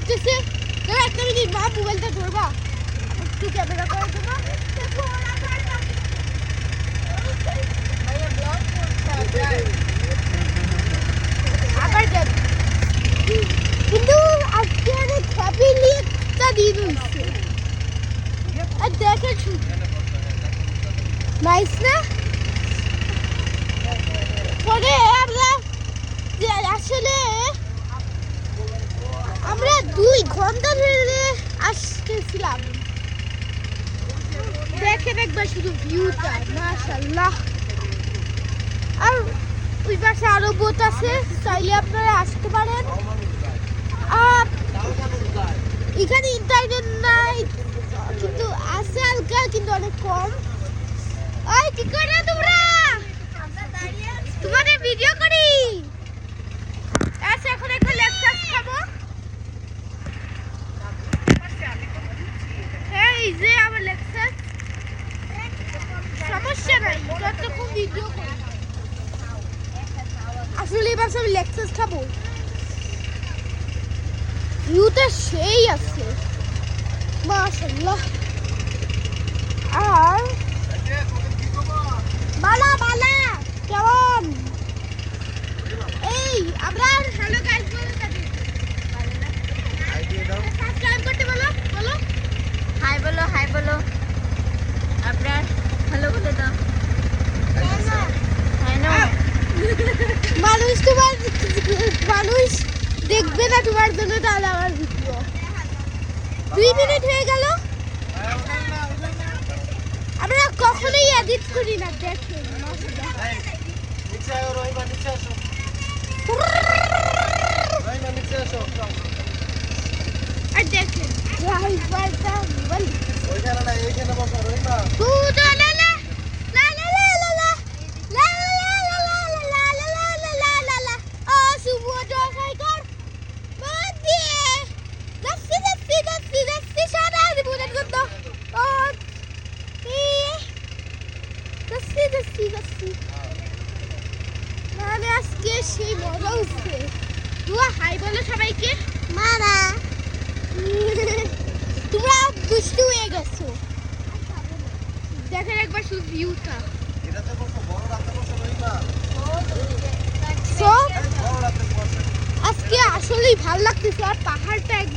করতেছে। দাঁড়া একটা মিনিট, মা মোবাইলটা ধরবা, একটু ক্যামেরা করে দেবো। আবার দেখ, কিন্তু আজকে অনেক হ্যাপিলি একটা দিন হয়েছে। আর দেখেন নাইস না? পরে আমরা 2 ঘন্টা ধরে আসতেছিলাম। দেখেন একবার শুধু ভিউটা, মাশাআল্লাহ। আর ওই পাশে আরো বোট আছে, চাইলে আপনারা আসতে পারেন। এখানে ইন্টারনেট নাই, কিন্তু আছে হালকা, কিন্তু অনেক কম। ওই কি করে তোমরা? তোমাদের ভিডিও করি। আচ্ছা, এখন একটা লেকচার খাবো। এই যে আমার লেকচার, সমস্যা নাই, যতক্ষণ ভিডিও করি। আসলে এবার সব লেকচার খাবো। ভিউটা সেই আছে, মাশাআল্লাহ। আর বালা বালা কেমন? এই আমরা হ্যালো গাইস বলে থাকি। সাবস্ক্রাইব করতে বলো, বলো হাই, বলো হাই, বলো আপনার হ্যালো বলে দাও। মানুষ দেখবে না তোমার জন্য, তাহলে আমার ভিডিও 2 মিনিট হয়ে গেল। আমরা কখনোই এডিট করি না, দেখেন। আর দেখেন ড্রাইভারটা বল ওইখানে না, এইখানে বসো রহিমা। আজকে সেই মজা হচ্ছে। তুই হাই বলো সবাইকে। মারা তোমরা দুষ্টু হয়ে গেছো। দেখেন একবার শুধু ভিউটা। আজকে আসলেই ভালো লাগতেছে। আর পাহাড়টা একবার